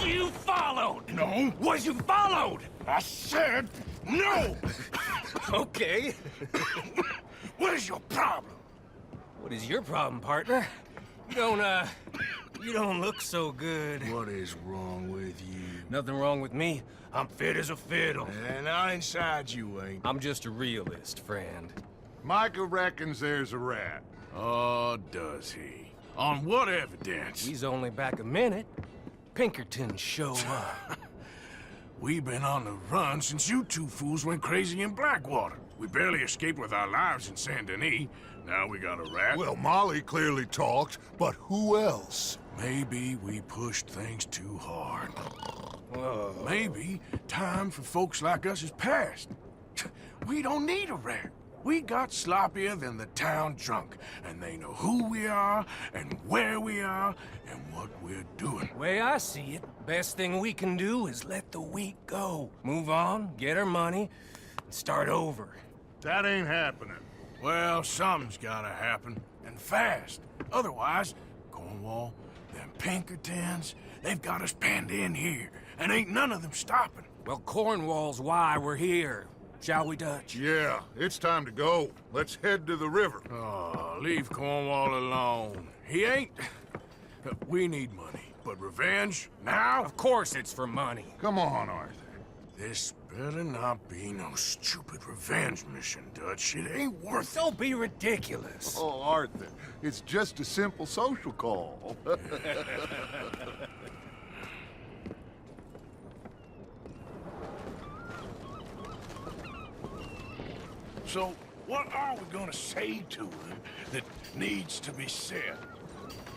You followed! No. Was you followed? I said no! Okay. What is your problem? What is your problem, partner? You don't look so good. What is wrong with you? Nothing wrong with me. I'm fit as a fiddle. And inside you ain't. I'm just a realist, friend. Micah reckons there's a rat. Oh, does he? On what evidence? He's only back a minute. Pinkerton show up. We've been on the run since you two fools went crazy in Blackwater. We barely escaped with our lives in Saint Denis. Now we got a rat. Well, Molly clearly talked, but who else? Maybe we pushed things too hard. Whoa. Maybe time for folks like us is past. We don't need a rat. We got sloppier than the town drunk, and they know who we are, and where we are, and what we're doing. Way I see it, best thing we can do is let the week go. Move on, get our money, and start over. That ain't happening. Well, something's gotta happen, and fast. Otherwise, Cornwall, them Pinkertons, they've got us penned in here, and ain't none of them stopping. Well, Cornwall's why we're here. Shall we, Dutch? Yeah, it's time to go. Let's head to the river. Oh, leave Cornwall alone. He ain't... We need money, but revenge, now? Of course it's for money. Come on, Arthur. This better not be no stupid revenge mission, Dutch. It ain't worth it. Don't be ridiculous. Oh, Arthur, it's just a simple social call. So, what are we gonna say to him that needs to be said?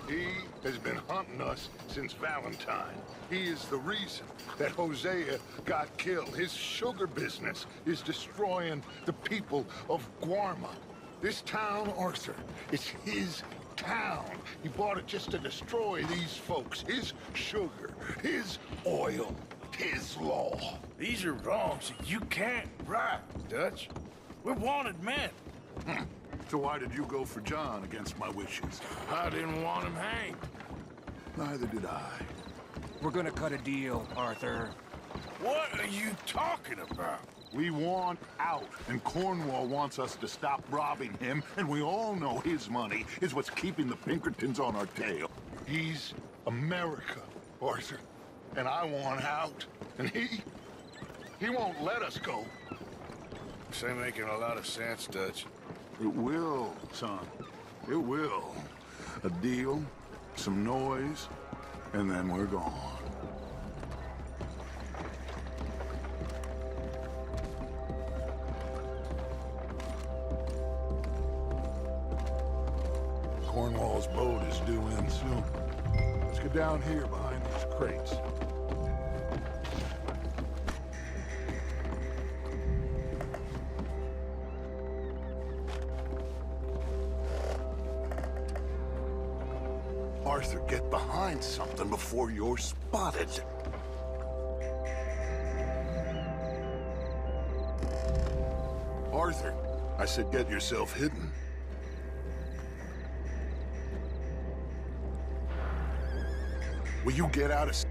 He has been hunting us since Valentine. He is the reason that Hosea got killed. His sugar business is destroying the people of Guarma. This town, Arthur, it's his town. He bought it just to destroy these folks. His sugar, his oil, his law. These are wrongs that you can't right, Dutch. We're wanted men. So why did you go for John against my wishes? I didn't want him hanged. Neither did I. We're gonna cut a deal, Arthur. What are you talking about? We want out, and Cornwall wants us to stop robbing him, and we all know his money is what's keeping the Pinkertons on our tail. He's America, Arthur, and I want out, and he won't let us go. This ain't making a lot of sense, Dutch. It will, son. It will. A deal, some noise, and then we're gone. Cornwall's boat is due in soon. Let's get down here behind these crates. Arthur, get behind something before you're spotted. Arthur, I said get yourself hidden. Will you get out of...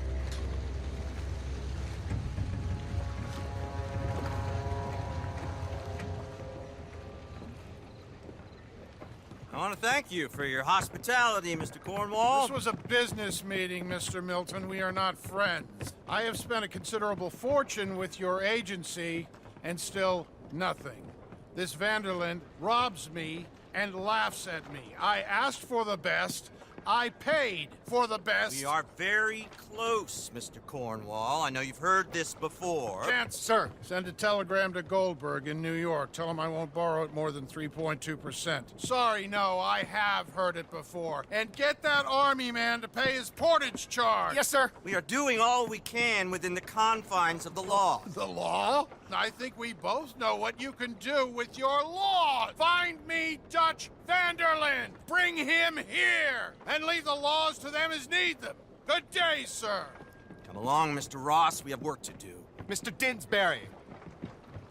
I want to thank you for your hospitality, Mr. Cornwall. This was a business meeting, Mr. Milton. We are not friends. I have spent a considerable fortune with your agency, and still nothing. This Vanderlyn robs me and laughs at me. I asked for the best. I paid for the best. We are very close, Mr. Cornwall. I know you've heard this before. Chance, sir. Send a telegram to Goldberg in New York. Tell him I won't borrow it more than 3.2%. Sorry, no, I have heard it before. And get that army man to pay his portage charge. Yes, sir. We are doing all we can within the confines of the law. The law? I think we both know what you can do with your law. Find me Dutch Vanderlyn. Bring him here. And leave the laws to them as need them. Good day, sir. Come along, Mr. Ross. We have work to do. Mr. Dinsbury,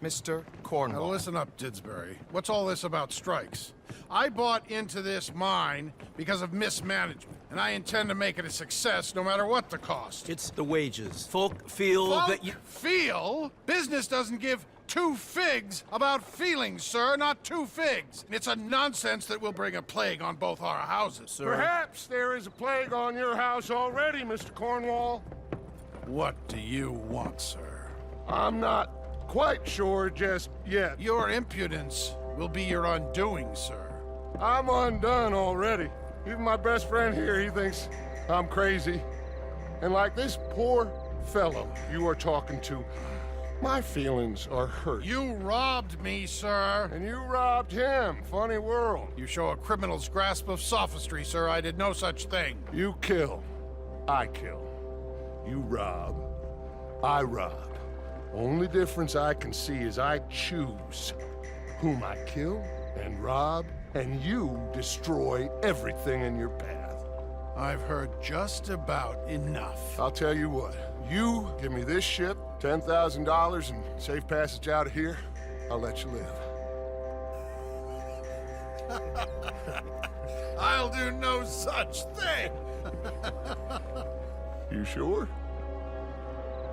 Mr. Now Cornwall. listen up, Didsbury. What's all this about strikes? I bought into this mine because of mismanagement, and I intend to make it a success no matter what the cost. It's the wages. Folk feel Folk that you... feel? Business doesn't give two figs about feelings, sir, not two figs. It's a nonsense that will bring a plague on both our houses. Sir. Perhaps there is a plague on your house already, Mr. Cornwall. What do you want, sir? I'm not quite sure just yet. Your impudence will be your undoing, sir. I'm undone already. Even my best friend here, he thinks I'm crazy. And like this poor fellow you are talking to, my feelings are hurt. You robbed me, sir. And you robbed him. Funny world. You show a criminal's grasp of sophistry, sir. I did no such thing. You kill. I kill. You rob. I rob. Only difference I can see is I choose whom I kill and rob, and you destroy everything in your path. I've heard just about enough. I'll tell you what, you give me this ship, $10,000 and safe passage out of here, I'll let you live. I'll do no such thing. You sure?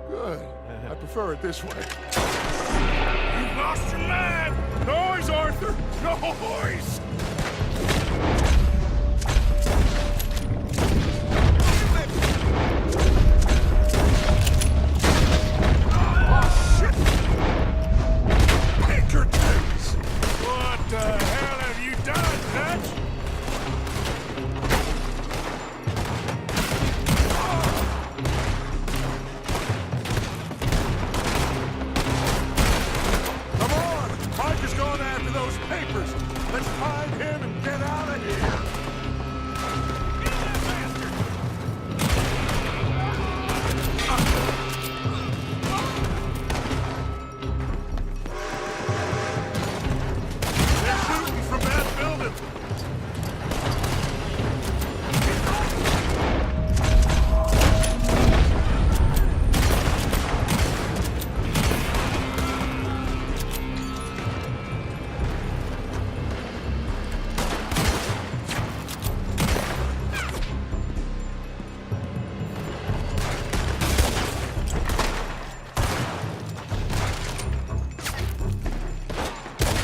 Good. I prefer it this way. You've lost your man! Noise, Arthur! Noise! Pinkertons! What the hell have you done, Dutch? Come on! Mike is going after those papers. Let's find him and get out of here. They're shooting from that building.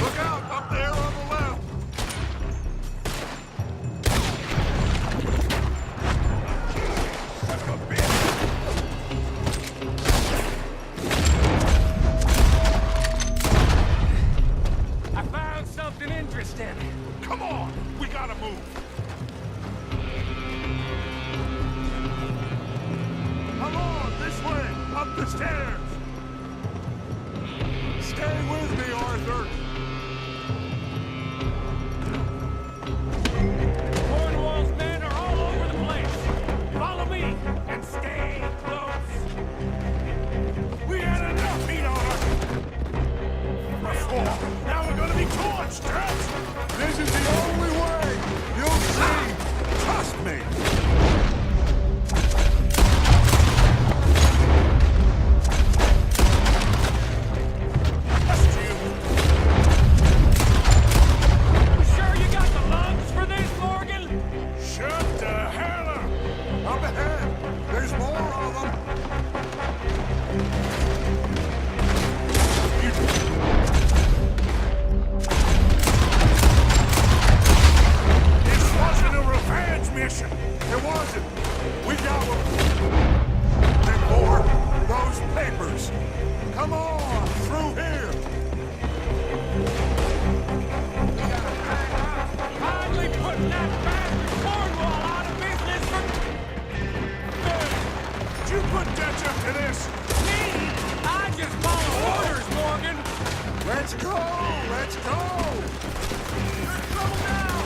Look out, up there on the left. I found something interesting. Come on, we gotta move. Come on, this way, up the stairs. Stay with me, Arthur. Cornwall's men are all over the place. Follow me and stay close. We had enough heat on us! Before. Now we're gonna be torched, Dutch! This is the only way. You'll see. Trust me. Trust you! You sure you got the lungs for this, Morgan? Shut the hell up! Up ahead. There's more of them. This wasn't a revenge mission! It wasn't. We got one. And more. Those papers. Come on, through here. Finally putting that bastard Cornwall out of business for... Did you put Dutch up to this? Me? I just follow orders, Morgan. Let's go. Let's go. You're in trouble now.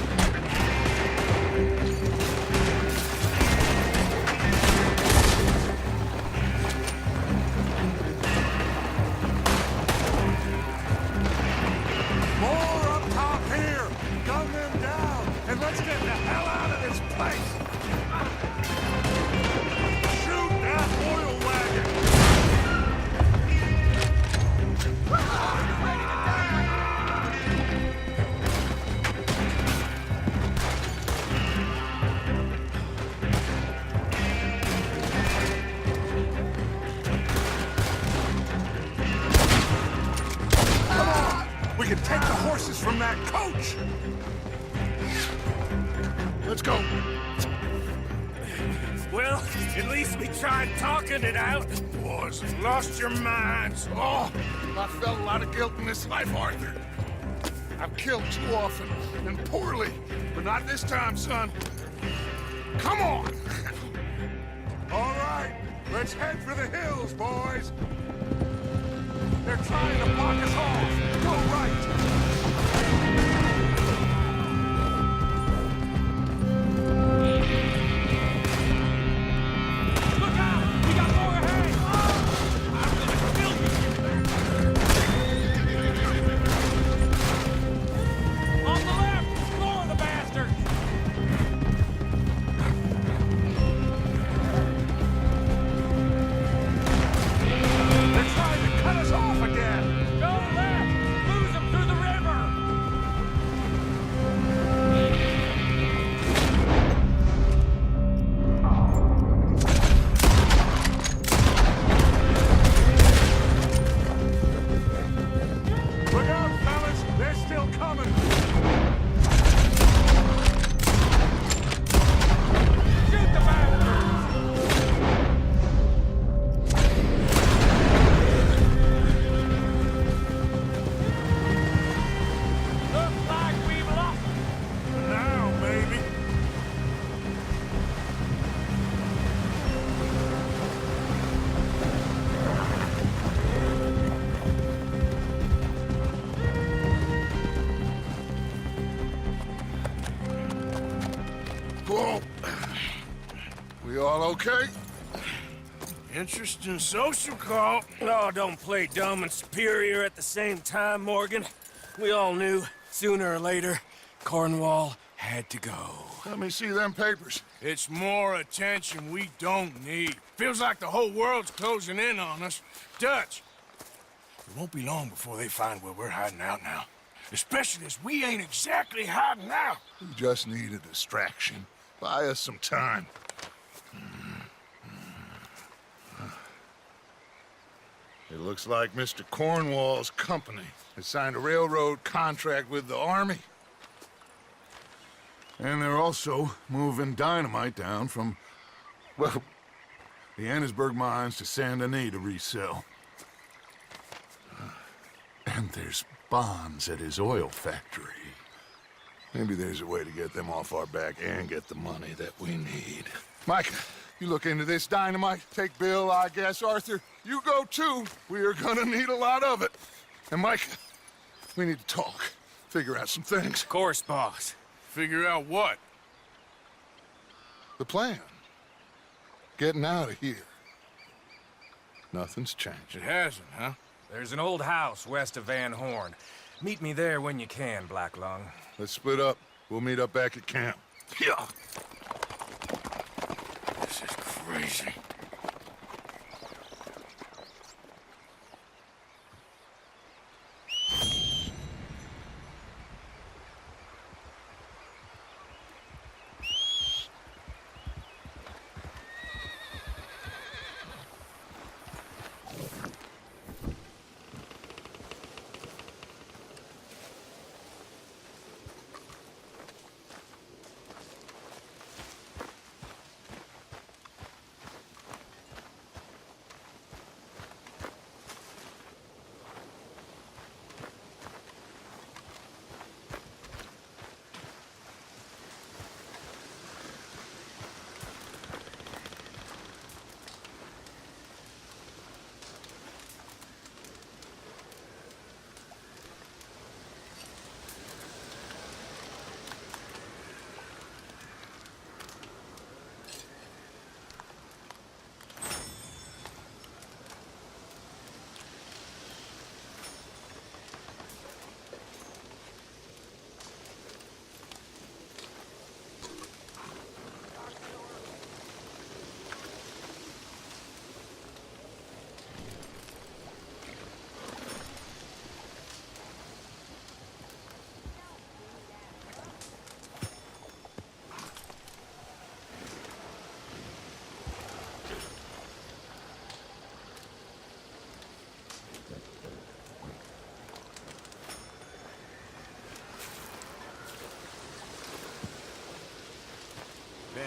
More up top here. Gun them down. And let's get the hell out of this place. Shoot that oil wagon. the horses from that coach! Let's go. Well, at least we tried talking it out. Boys have lost your minds. Oh, I felt a lot of guilt in this life, Arthur. I've killed too often and poorly, but not this time, son. Come on! All right, let's head for the hills, boys. They're trying to block us off. Go right. Look out! We got more ahead! I'm gonna kill you! On the left! More of the bastards! They're trying to cut us off again. Go left! Lose them through the river! Look out, fellas. They're still coming. Shoot the bastards! Looks like we've lost them. Now, baby. Whoa. We all okay? Interesting social call. Oh, don't play dumb and superior at the same time, Morgan. We all knew, sooner or later, Cornwall had to go. Let me see them papers. It's more attention we don't need. Feels like the whole world's closing in on us. Dutch, it won't be long before they find where we're hiding out now. Especially as we ain't exactly hiding out. We just need a distraction. Buy us some time. It looks like Mr. Cornwall's company has signed a railroad contract with the Army. And they're also moving dynamite down from, well, the Annesburg mines to Saint Denis to resell. And there's bonds at his oil factory. Maybe there's a way to get them off our back and get the money that we need. Mike, you look into this dynamite. Take Bill, I guess. Arthur, you go too. We are gonna need a lot of it. And Mike, we need to talk. Figure out some things. Of course, boss. Figure out what? The plan. Getting out of here. Nothing's changed. It hasn't, huh? There's an old house west of Van Horn. Meet me there when you can, Black Lung. Let's split up. We'll meet up back at camp. Yeah. This is crazy.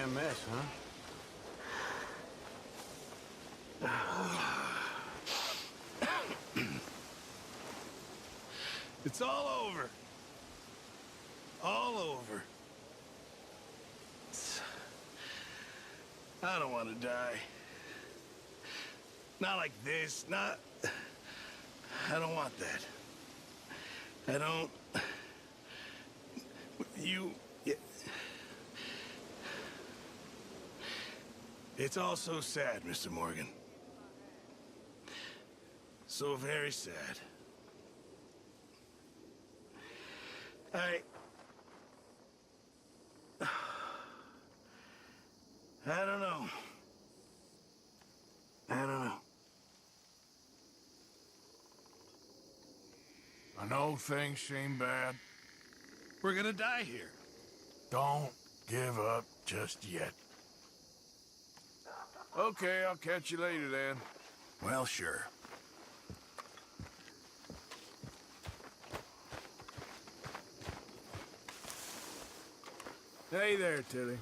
damn mess, huh? It's all over. All over. I don't want to die. Not like this, not... I don't want that. I don't... You... It's all so sad, Mr. Morgan. So very sad. I don't know. I don't know. I know things seem bad. We're gonna die here. Don't give up just yet. Okay, I'll catch you later then. Well, sure. Hey there, Tilly.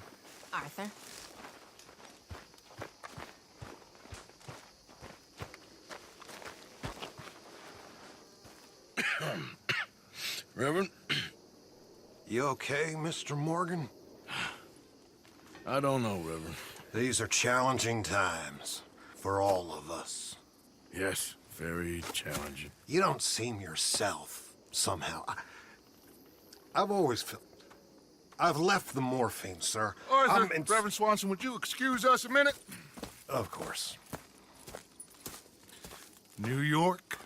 Arthur? Reverend? You okay, Mr. Morgan? I don't know, Reverend. These are challenging times for all of us. Yes, very challenging. You don't seem yourself, somehow. I've always felt... I've left the morphine, sir. Arthur, Reverend Swanson, would you excuse us a minute? Of course. New York.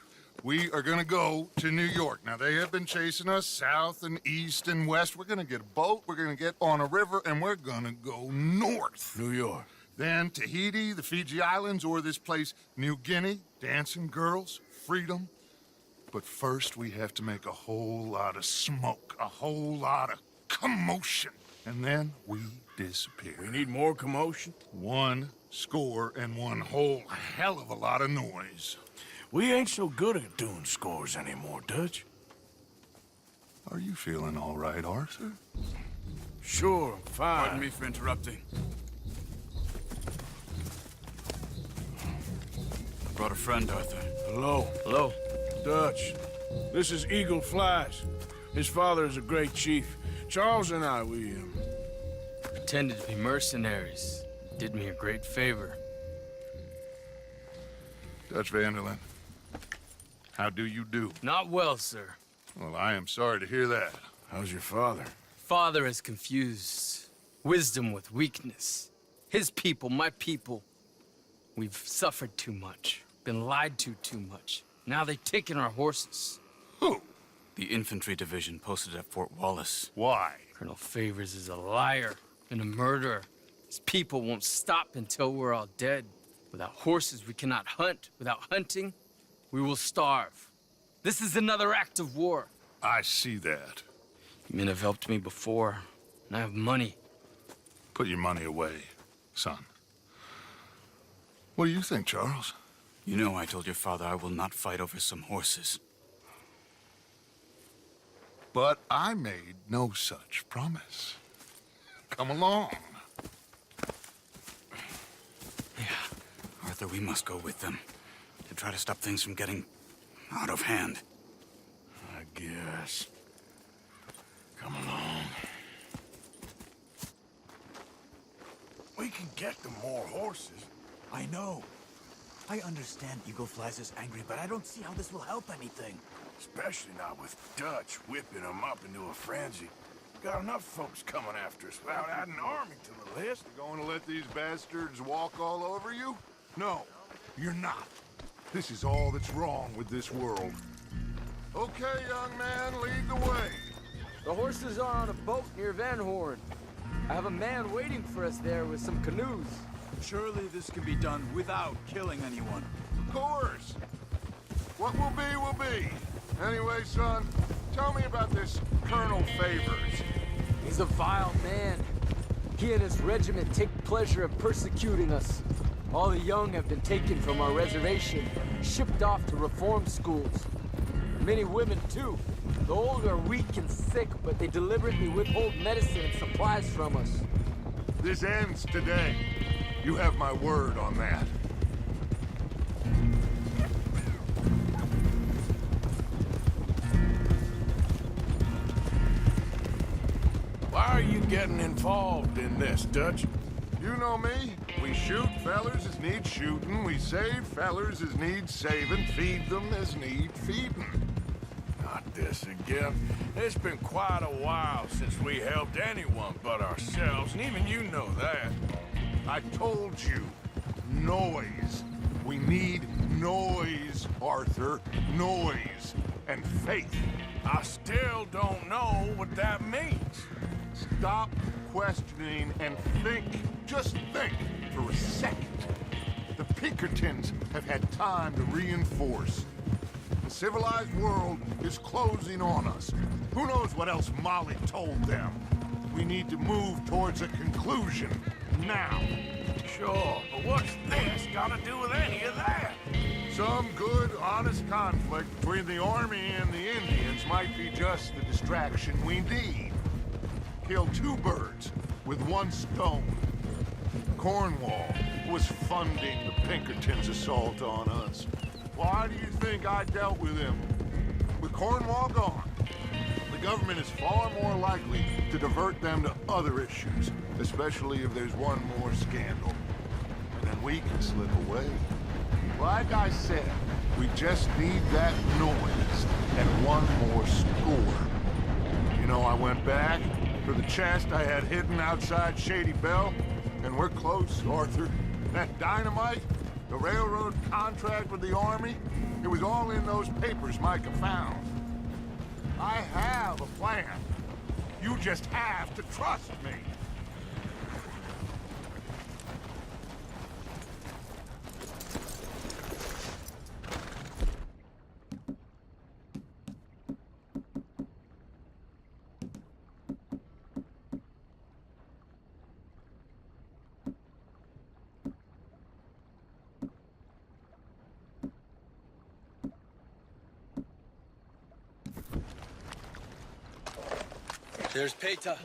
We are gonna go to New York. Now, they have been chasing us south and east and west. We're gonna get a boat, we're gonna get on a river, and we're gonna go north. New York. Then Tahiti, the Fiji Islands, or this place, New Guinea, dancing girls, freedom. But first, we have to make a whole lot of smoke, a whole lot of commotion. And then we disappear. We need more commotion? 1 score and one whole hell of a lot of noise. We ain't so good at doing scores anymore, Dutch. Are you feeling all right, Arthur? Sure, I'm fine. Pardon me for interrupting. I brought a friend, Arthur. Hello. Hello. Dutch. This is Eagle Flies. His father is a great chief. Charles and I, we Pretended to be mercenaries. Did me a great favor. Dutch Vanderlyn, how do you do? Not well, sir. Well, I am sorry to hear that. How's your father? Father has confused wisdom with weakness. His people, my people. We've suffered too much. Been lied to too much. Now they've taken our horses. Who? The infantry division posted at Fort Wallace. Why? Colonel Favors is a liar and a murderer. His people won't stop until we're all dead. Without horses, we cannot hunt. Without hunting, we will starve. This is another act of war. I see that. Men have helped me before, and I have money. Put your money away, son. What do you think, Charles? You know I told your father I will not fight over some horses. But I made no such promise. Come along. Arthur, we must go with them to try to stop things from getting out of hand. I guess. Come along. We can get them more horses. I know. I understand Eagle Flies is angry, but I don't see how this will help anything. Especially not with Dutch whipping them up into a frenzy. Got enough folks coming after us without adding an army to the list. You going to let these bastards walk all over you? No, you're not. This is all that's wrong with this world. Okay, young man, lead the way. The horses are on a boat near Van Horn. I have a man waiting for us there with some canoes. Surely this can be done without killing anyone. Of course. What will be. Anyway, son, tell me about this Colonel Favors. He's a vile man. He and his regiment take pleasure in persecuting us. All the young have been taken from our reservation, shipped off to reform schools. Many women, too. The old are weak and sick, but they deliberately withhold medicine and supplies from us. This ends today. You have my word on that. Why are you getting involved in this, Dutch? You know me. We shoot fellers as need shooting. We save fellers as need saving. Feed them as need feeding. Not this again. It's been quite a while since we helped anyone but ourselves, and even you know that. I told you. Noise. We need noise, Arthur. Noise. And faith. I still don't know what that means. Stop questioning and think. Just think for a second. The Pinkertons have had time to reinforce. The civilized world is closing on us. Who knows what else Molly told them? We need to move towards a conclusion now. Sure, but what's this got to do with any of that? Some good, honest conflict between the army and the Indians might be just the distraction we need. Kill two birds with one stone. Cornwall was funding the Pinkertons' assault on us. Why do you think I dealt with him? With Cornwall gone, the government is far more likely to divert them to other issues, especially if there's one more scandal. And then we can slip away. Like I said, we just need that noise and one more score. You know, I went back for the chest I had hidden outside Shady Belle, and we're close, Arthur. That dynamite, the railroad contract with the army, it was all in those papers Micah found. I have a plan. You just have to trust me. There's Peta.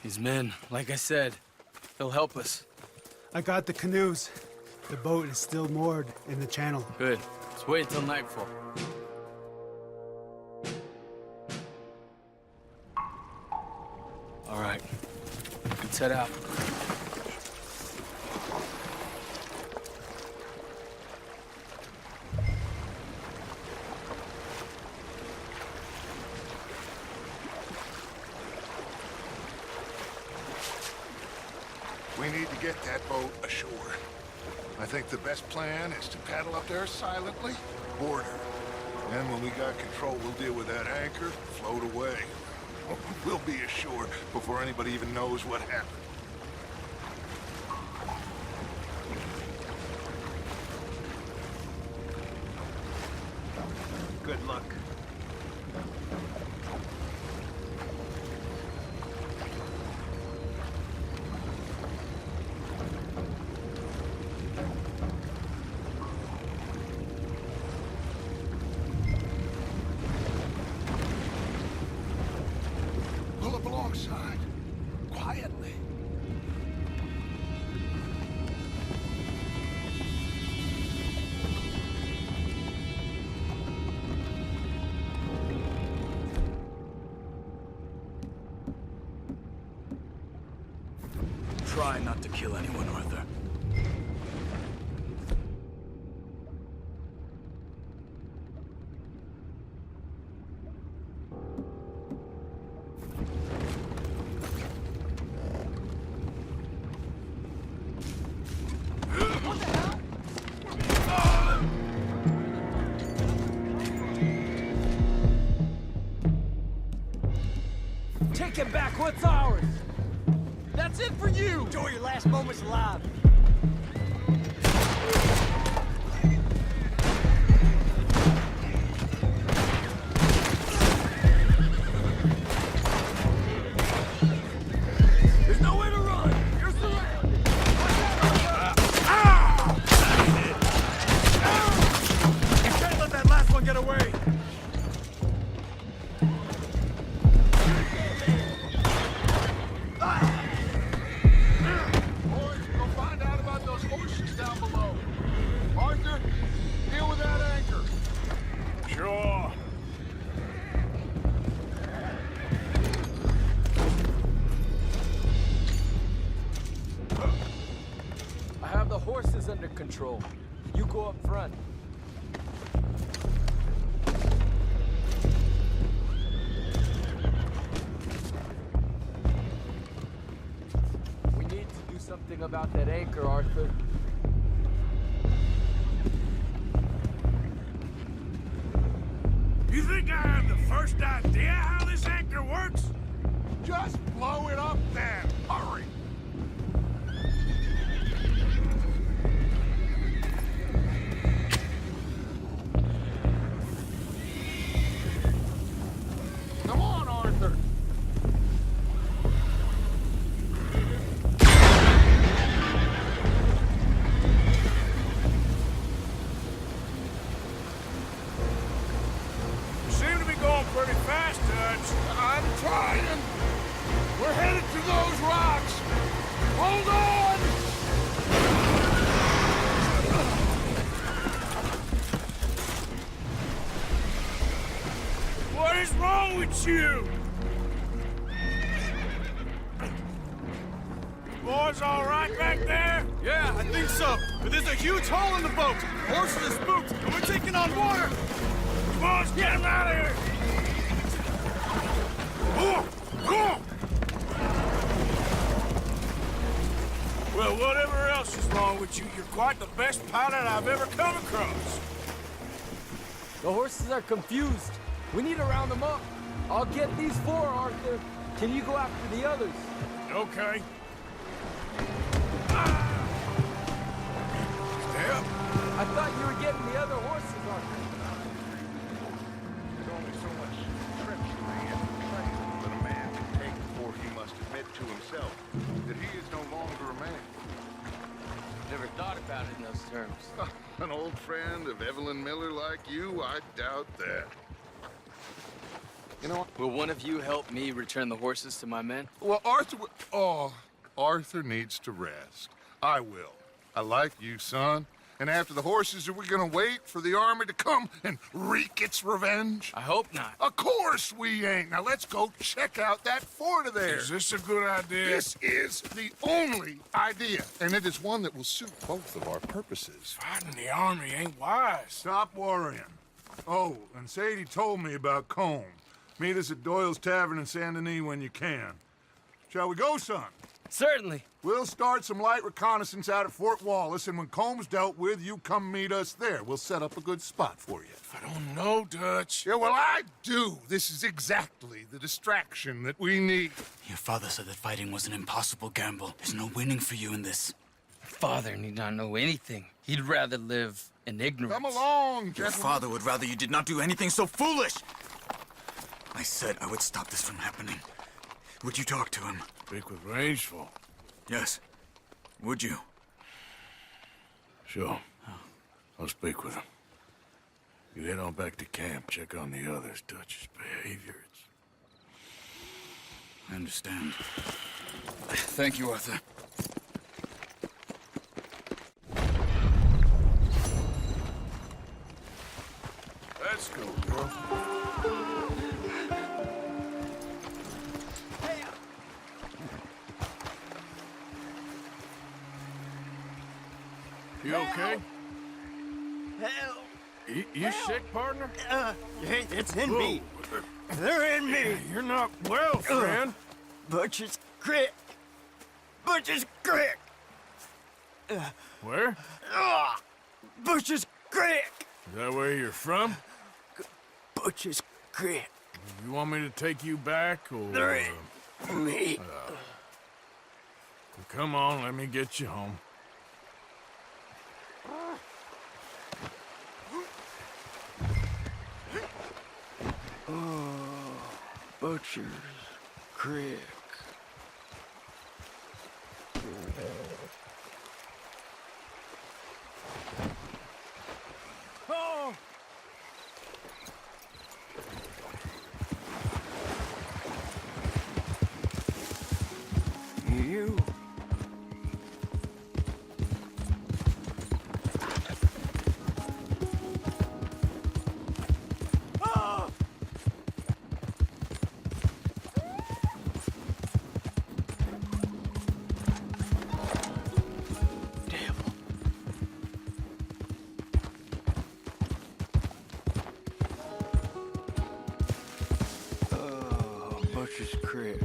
His men, like I said, he'll help us. I got the canoes. The boat is still moored in the channel. Good. Let's wait until nightfall. All right. Let's head out. We need to get that boat ashore. I think the best plan is to paddle up there silently, board her. Then when we got control, we'll deal with that anchor, float away. We'll be ashore before anybody even knows what happened. Good luck. Pull up alongside, quietly. Try not to kill anyone, Arthur. Take it back, what's ours? That's it for you! Enjoy your last moments alive. There's nowhere to run! You're surrounded! You can't let that last one get away! patrol. You go up front. We need to do something about that anchor, Arthur. You think I have the first idea how this anchor works? Just blow it up then! Hurry! Come on, Arthur! You seem to be going pretty fast, Dutch. I'm trying! We're headed to those rocks! Hold on! What is wrong with you? Boys all right back there? Yeah, I think so. But there's a huge hole in the boat. Horses are spooked, and we're taking on water. Boys, get him out of here! Well, whatever else is wrong with you, you're quite the best pilot I've ever come across. The horses are confused. We need to round them up. I'll get these four, Arthur. Can you go after the others? Okay. Stay up. I thought you were getting the other horses, Arthur. There's only so much treachery and betrayal that a man can take before he must admit to himself that he is no longer a man. Never thought about it in those terms. An old friend of Evelyn Miller like you, I doubt that. You know what? Will one of you help me return the horses to my men? Well, Arthur needs to rest. I will. I like you, son. And after the horses, are we gonna wait for the army to come and wreak its revenge? I hope not. Of course we ain't. Now let's go check out that fort of theirs. Is this a good idea? This is the only idea, and it is one that will suit both of our purposes. Fighting the army ain't wise. Stop worrying. Oh, and Sadie told me about Combe. Meet us at Doyle's Tavern in Saint Denis when you can. Shall we go, son? Certainly. We'll start some light reconnaissance out at Fort Wallace, and when Comb's dealt with, you come meet us there. We'll set up a good spot for you. I don't know, Dutch. Yeah, well, I do. This is exactly the distraction that we need. Your father said that fighting was an impossible gamble. There's no winning for you in this. Father need not know anything. He'd rather live in ignorance. Come along, Your gentlemen. father would rather you did not do anything so foolish. I said I would stop this from happening. Would you talk to him? Speak with Rangeful. Yes. Would you? Sure. I'll speak with him. You head on back to camp, check on the others, Dutch's behavior. I understand. Thank you, Arthur. Let's go, girl. You okay? Help! You sick, partner? It's in me. They're in me. You're not well, friend. Butcher's Creek. Butcher's Creek. Where? Butcher's Creek. Is that where you're from? Butcher's Creek. You want me to take you back, or... They're in me. Come on, let me get you home. Butcher's Creek. Oh! You. Fisher's Creek.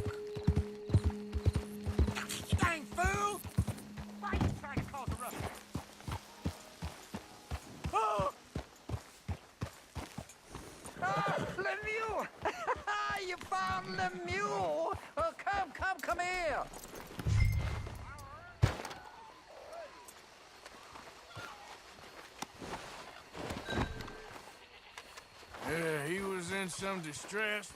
Dang fool! Why are you trying to cause a ruckus? Oh! Lemieux! You found Lemieux! Oh, come here! Yeah, he was in some distress.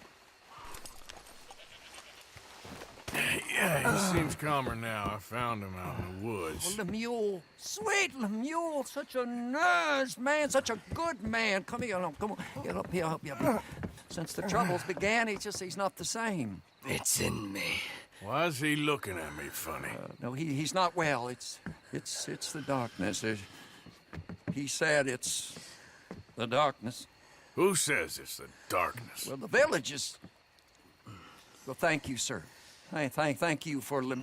Yeah, he seems calmer now. I found him out in the woods. Oh, Lemieux, sweet Lemieux, such a nice man, such a good man. Come here, come on, get up here, help you up. Since the troubles began, he's not the same. It's in me. Why is he looking at me funny? No, he's not well. It's the darkness. He said it's the darkness. Who says it's the darkness? Well, the village is. Well, thank you, sir. Thank you for Please,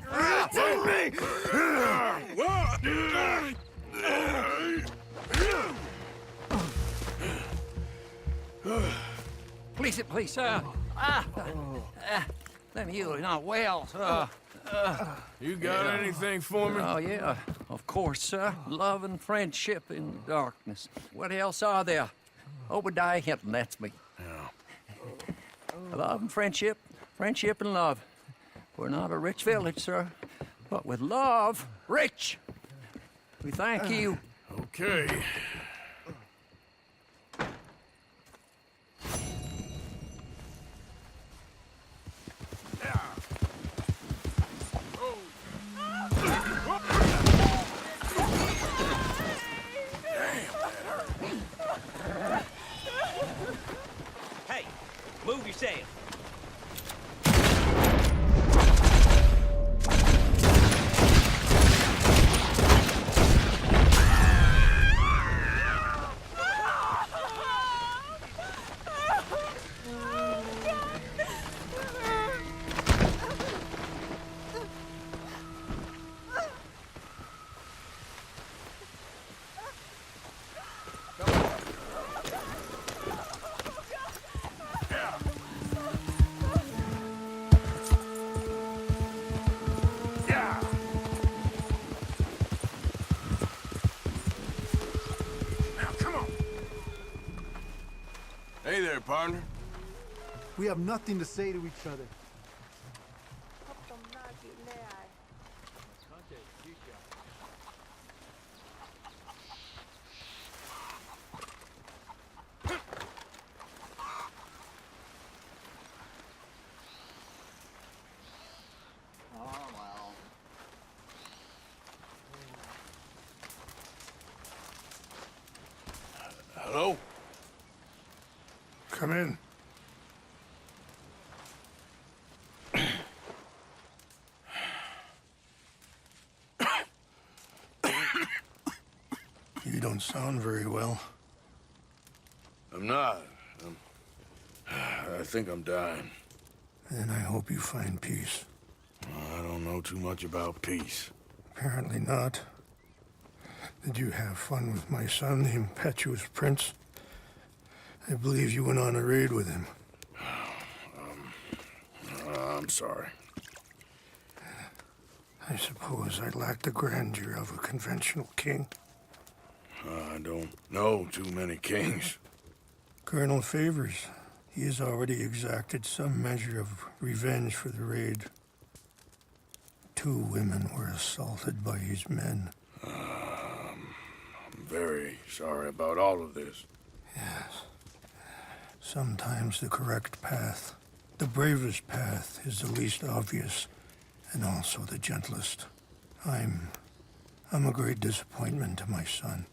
Lemieux, not well. You got anything for me? Oh, yeah, of course, sir. Love and friendship in the darkness. What else are there? Obadiah Hinton, that's me. Yeah. Love and friendship and love. We're not a rich village, sir, but with love, rich. We thank you. Okay. Hey, move yourself. Hey there, partner. We have nothing to say to each other. Hello? Come in. You don't sound very well. I'm not. I think I'm dying. And I hope you find peace. I don't know too much about peace. Apparently not. Did you have fun with my son, the impetuous prince? I believe you went on a raid with him. I'm sorry. I suppose I lack the grandeur of a conventional king. I don't know too many kings. Colonel Favors, he has already exacted some measure of revenge for the raid. 2 women were assaulted by his men. I'm very sorry about all of this. Yes. Sometimes the correct path, the bravest path, is the least obvious and also the gentlest. I'm a great disappointment to my son.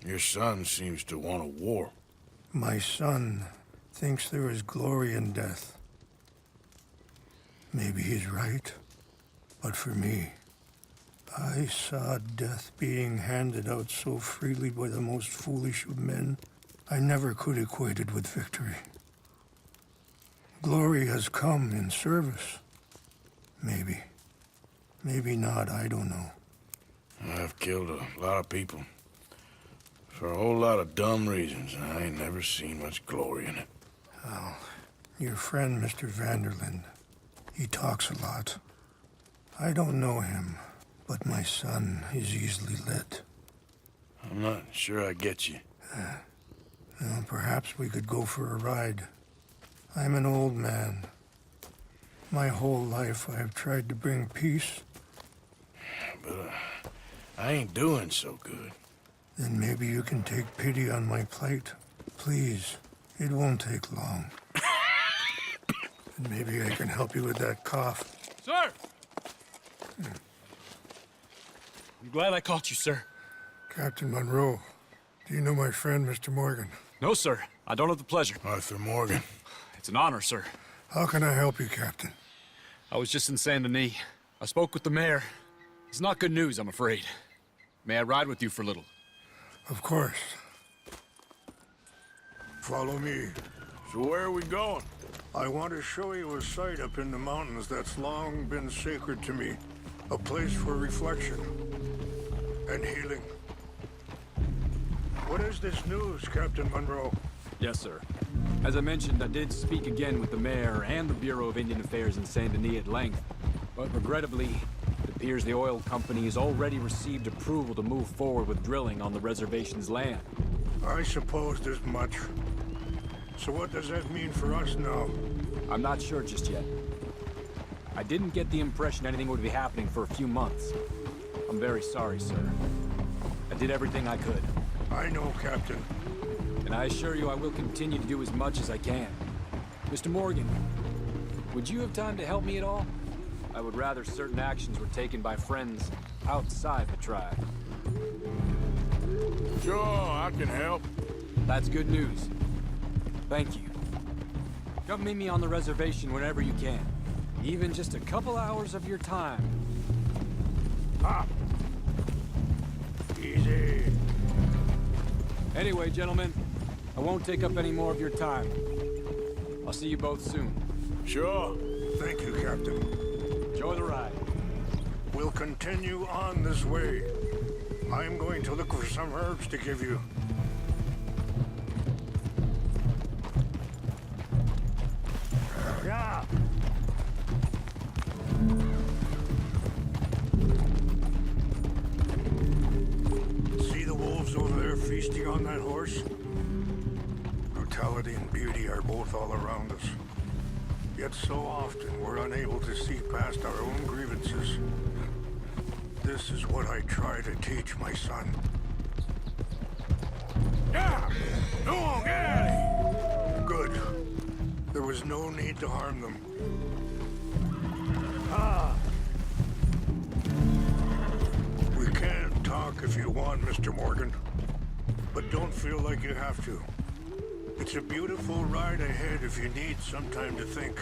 Your son seems to want a war. My son thinks there is glory in death. Maybe he's right, but for me, I saw death being handed out so freely by the most foolish of men, I never could equate it with victory. Glory has come in service. Maybe. Maybe not, I don't know. I've killed a lot of people. For a whole lot of dumb reasons, and I ain't never seen much glory in it. Well, your friend, Mr. Vanderlyn, He talks a lot. I don't know him, but my son is easily led. I'm not sure I get you. Well, perhaps we could go for a ride. I'm an old man. My whole life I have tried to bring peace. But I ain't doing so good. Then maybe you can take pity on my plight. Please, it won't take long. And maybe I can help you with that cough. Sir! I'm glad I caught you, sir. Captain Monroe, do you know my friend, Mr. Morgan? No, sir. I don't have the pleasure. Arthur Morgan. It's an honor, sir. How can I help you, Captain? I was just in Saint Denis. I spoke with the mayor. It's not good news, I'm afraid. May I ride with you for a little? Of course. Follow me. So where are we going? I want to show you a site up in the mountains that's long been sacred to me. A place for reflection and healing. What is this news, Captain Monroe? Yes, sir. As I mentioned, I did speak again with the mayor and the Bureau of Indian Affairs in Saint Denis at length. But regrettably, it appears the oil company has already received approval to move forward with drilling on the reservation's land. I supposed as much. So what does that mean for us now? I'm not sure just yet. I didn't get the impression anything would be happening for a few months. I'm very sorry, sir. I did everything I could. I know, Captain. And I assure you I will continue to do as much as I can. Mr. Morgan, would you have time to help me at all? I would rather certain actions were taken by friends outside the tribe. Sure, I can help. That's good news. Thank you. Come meet me on the reservation whenever you can. Even just a couple hours of your time. Ah! Easy. Anyway, gentlemen, I won't take up any more of your time. I'll see you both soon. Sure. Thank you, Captain. Enjoy the ride. We'll continue on this way. I'm going to look for some herbs to give you. Yeah. See the wolves over there feasting on that horse? Brutality and beauty are both all around us. Yet so often we're unable to see past our own grievances. This is what I try to teach my son. Yeah! Go on, get out of here! Good. There was no need to harm them. Ah! We can talk if you want, Mr. Morgan. But don't feel like you have to. It's a beautiful ride ahead if you need some time to think.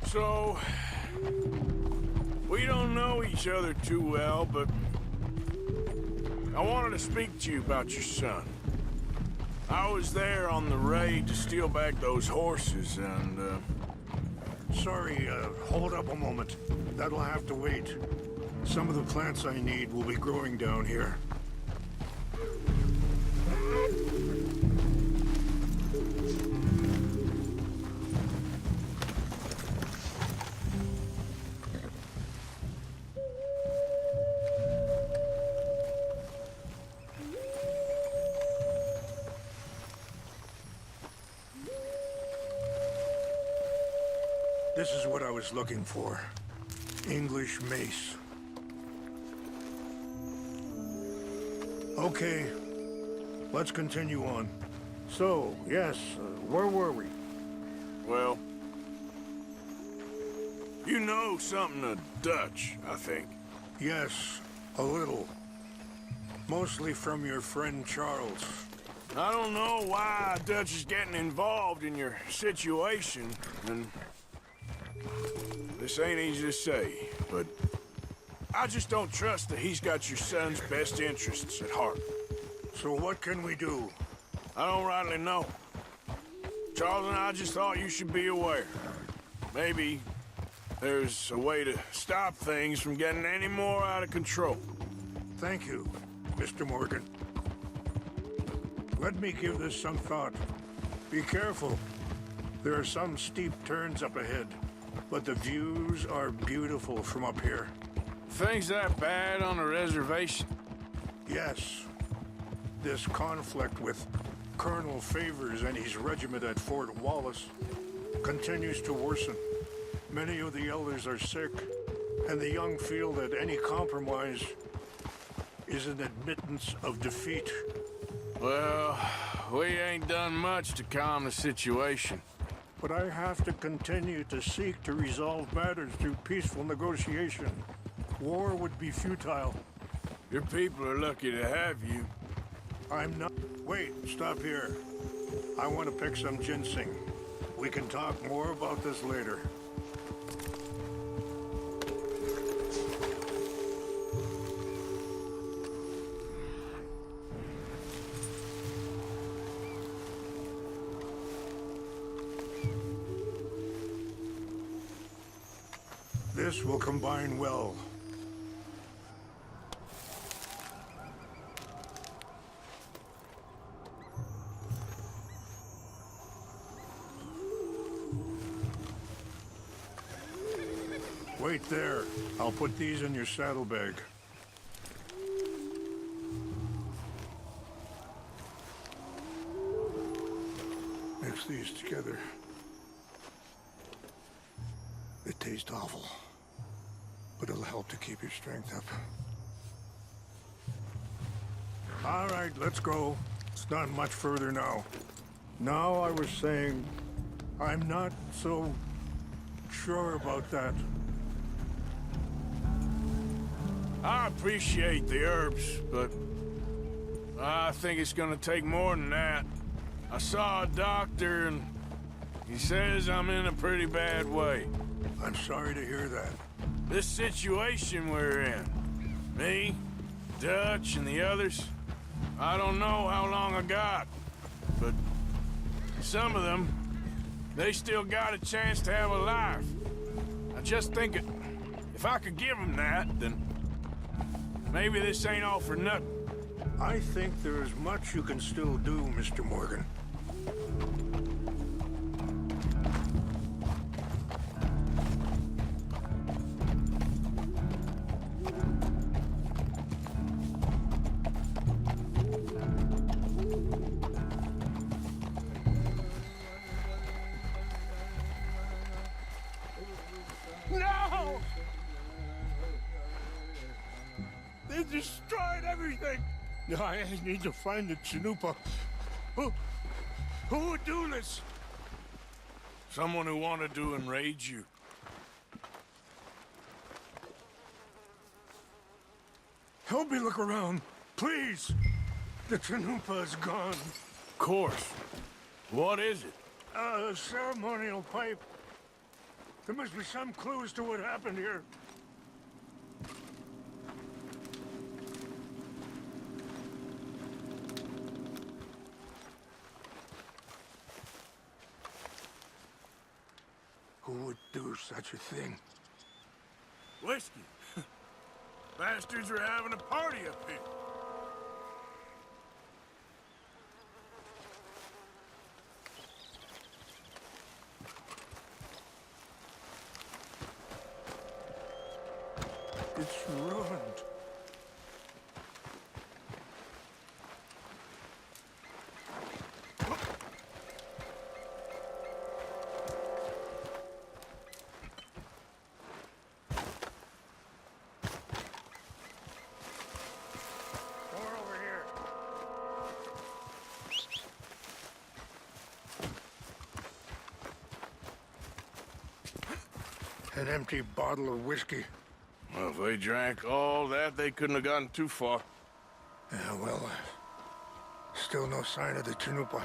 So, we don't know each other too well, but I wanted to speak to you about your son. I was there on the raid to steal back those horses, and, Sorry, hold up a moment. That'll have to wait. Some of the plants I need will be growing down here. This is what I was looking for. English mace. Okay, let's continue on. So, yes, where were we? well, you know something of Dutch, I think. Yes, a little. Mostly from your friend Charles. I don't know why Dutch is getting involved in your situation, and this ain't easy to say, but I just don't trust that he's got your son's best interests at heart. So what can we do? I don't rightly know. Charles and I just thought you should be aware. Maybe there's a way to stop things from getting any more out of control. Thank you, Mr. Morgan. Let me give this some thought. Be careful. There are some steep turns up ahead, but the views are beautiful from up here. Things that bad on the reservation? Yes. This conflict with Colonel Favors and his regiment at Fort Wallace continues to worsen. Many of the elders are sick, and the young feel that any compromise is an admittance of defeat. Well, we ain't done much to calm the situation. But I have to continue to seek to resolve matters through peaceful negotiation. War would be futile. Your people are lucky to have you. I'm not... Wait, stop here. I want to pick some ginseng. We can talk more about this later. This will combine well. Wait there. I'll put these in your saddlebag. Mix these together. They taste awful, but it'll help to keep your strength up. All right, let's go. It's not much further now. Now, I was saying, I'm not so sure about that. I appreciate the herbs, but I think it's gonna take more than that. I saw a doctor and he says I'm in a pretty bad way. I'm sorry to hear that. This situation we're in, me, Dutch, and the others, I don't know how long I got, but some of them, they still got a chance to have a life. I just think if I could give them that, then maybe this ain't all for nothing. I think there is much you can still do, Mr. Morgan. No! They destroyed everything! I need to find the Chanupa. Who would do this? Someone who wanted to enrage you. Help me look around, please. The Chanupa is gone. Of course. What is it? A ceremonial pipe. There must be some clues to what happened here. Who would do such a thing? Whiskey. Bastards are having a party up here. It's ruined. An empty bottle of whiskey. Well, if they drank all that, they couldn't have gotten too far. Yeah, well, still no sign of the Chanupa.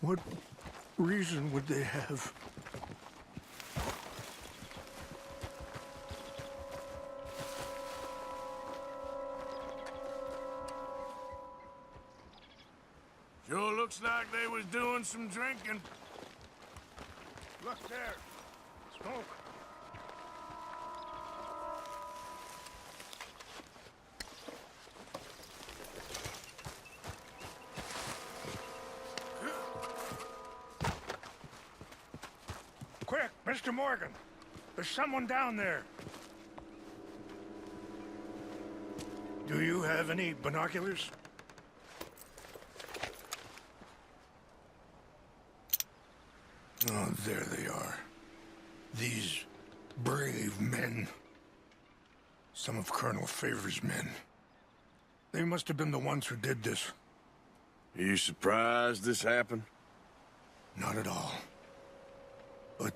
What reason would they have? Sure looks like they was doing some drinking. Look there. Smoke. Mr. Morgan, there's someone down there. Do you have any binoculars? Oh, there they are. These brave men. Some of Colonel Favors' men. They must have been the ones who did this. Are you surprised this happened? Not at all. But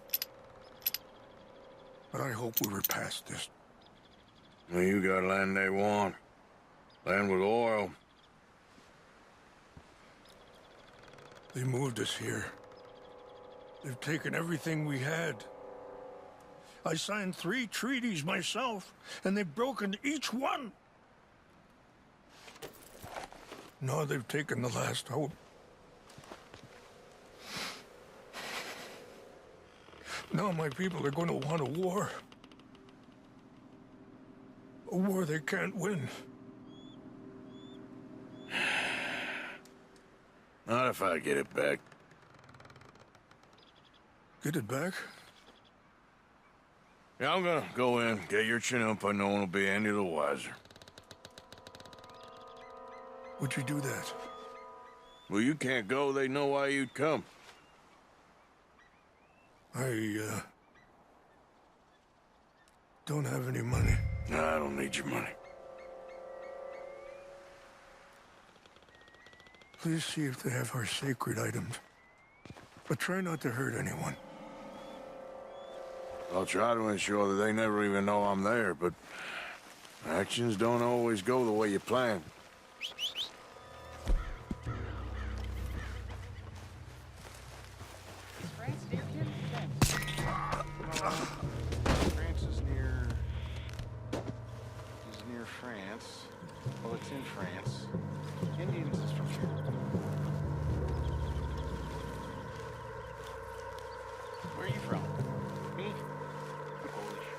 I hope we were past this. Well, you got land they want. Land with oil. They moved us here. They've taken everything we had. I signed 3 treaties myself, and they've broken each one. Now they've taken the last hope. Now my people are going to want a war. A war they can't win. Not if I get it back. Get it back? Yeah, I'm gonna go in, get your Chinook, and no one will be any the wiser. Would you do that? Well, you can't go. They know why you'd come. I don't have any money. No, I don't need your money. Please see if they have our sacred items. But try not to hurt anyone. I'll try to ensure that they never even know I'm there, but actions don't always go the way you plan. France is near France. Well, it's in France. Indians is from here. Where are you from? Me? Polish.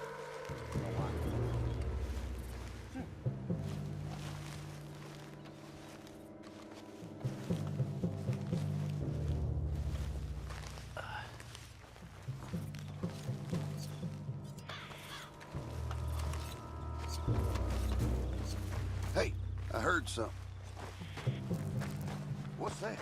Hey, I heard something. What's that?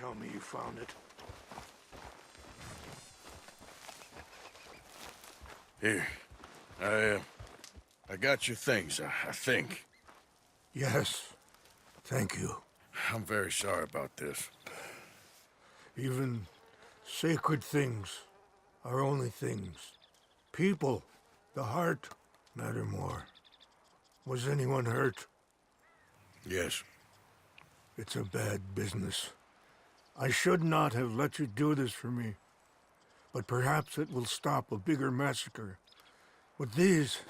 tell me you found it. Here. I got your things, I think. Yes. Thank you. I'm very sorry about this. Even sacred things are only things. People, the heart, matter more. Was anyone hurt? Yes. It's a bad business. I should not have let you do this for me. But perhaps it will stop a bigger massacre. With these,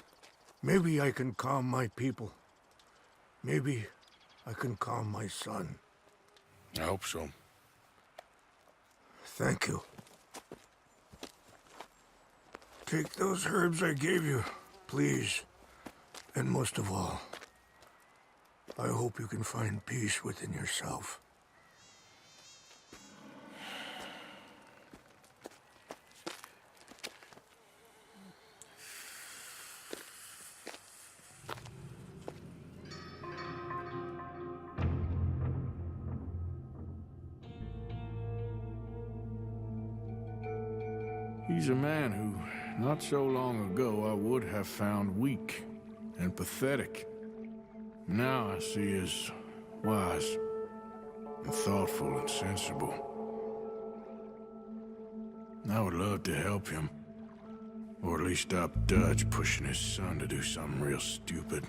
maybe I can calm my people. Maybe I can calm my son. I hope so. Thank you. Take those herbs I gave you, please. And most of all, I hope you can find peace within yourself. He's a man who, not so long ago, I would have found weak and pathetic. Now I see as wise and thoughtful and sensible. I would love to help him. Or at least stop Dutch pushing his son to do something real stupid.